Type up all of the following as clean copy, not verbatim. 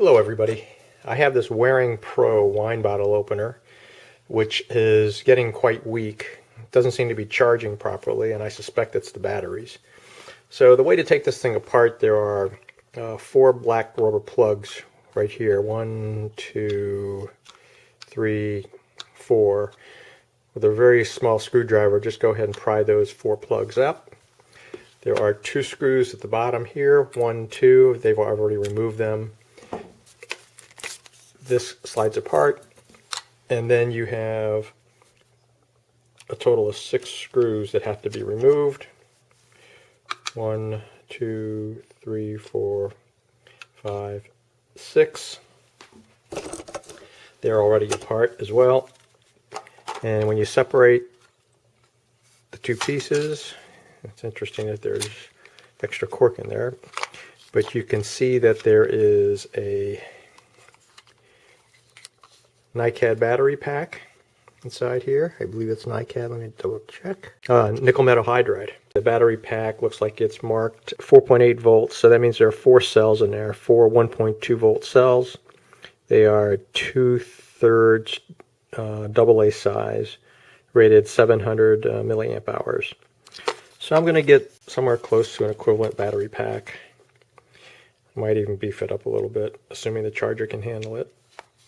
Hello everybody. I have this Waring Pro wine bottle opener which is getting quite weak. It doesn't seem to be charging properly, and I suspect it's the batteries. So the way to take this thing apart, there are 4 black rubber plugs right here. 1, 2, 3, 4. With a very small screwdriver, just go ahead and pry those 4 plugs out. There are 2 screws at the bottom here, 1, 2. They've already removed them. This slides apart, and then you have a total of 6 screws that have to be removed. 1, 2, 3, 4, 5, 6. They're already apart as well. And when you separate the 2 pieces, it's interesting that there's extra cork in there, but you can see that there is a NiCad battery pack inside here. I believe it's NiCad. Let me double check. Nickel metal hydride. The battery pack looks like it's marked 4.8 volts, so that means there are 4 cells in there, 4 1.2 volt cells. They are 2/3 AA size, rated 700 milliamp hours. So I'm going to get somewhere close to an equivalent battery pack. Might even beef it up a little bit, assuming the charger can handle it.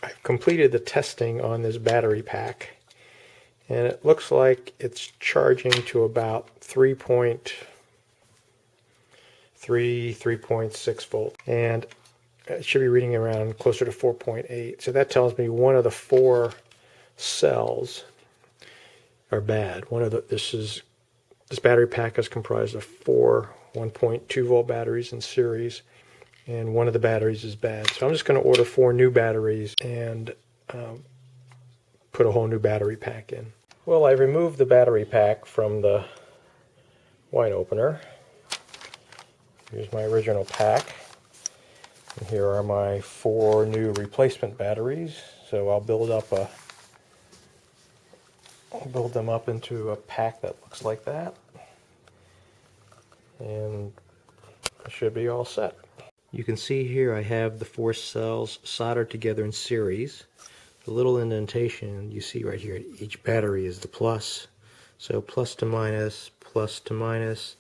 I've completed the testing on this battery pack, and it looks like it's charging to about 3.6 volts, and it should be reading around closer to 4.8. So that tells me one of the 4 cells are bad. This battery pack is comprised of 4 1.2 volt batteries in series, and one of the batteries is bad. So I'm just going to order 4 new batteries and put a whole new battery pack in. Well, I removed the battery pack from the wine opener. Here's my original pack, and here are my 4 new replacement batteries. So I'll build them up into a pack that looks like that, and I should be all set. You can see here I have the 4 cells soldered together in series. The little indentation you see right here, each battery is the plus. So plus to minus, plus to minus,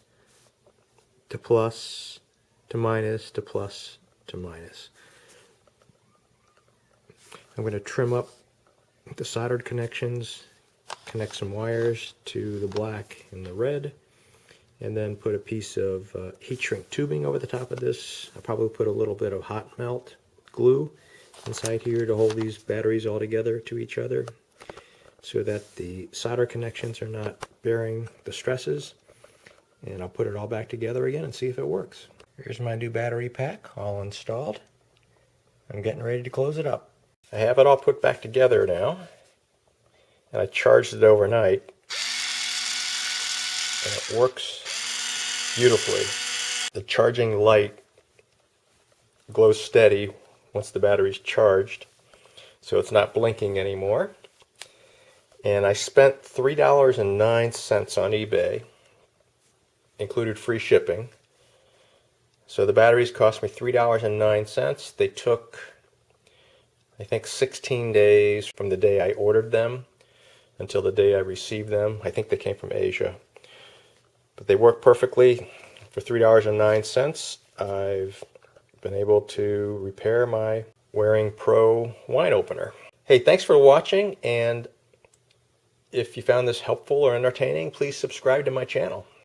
to plus, to minus, to plus, to minus. I'm going to trim up the soldered connections, connect some wires to the black and the red, and then put a piece of heat shrink tubing over the top of this. I'll probably put a little bit of hot melt glue inside here to hold these batteries all together to each other so that the solder connections are not bearing the stresses. And I'll put it all back together again and see if it works. Here's my new battery pack all installed. I'm getting ready to close it up. I have it all put back together now, and I charged it overnight, and it works beautifully. The charging light glows steady once the battery's charged, so it's not blinking anymore. And I spent $3.09 on eBay, included free shipping. So the batteries cost me $3.09. They took, I think, 16 days from the day I ordered them until the day I received them. I think they came from Asia. But they work perfectly. For $3.09, I've been able to repair my Waring Pro wine opener. Hey, thanks for watching, and if you found this helpful or entertaining, please subscribe to my channel.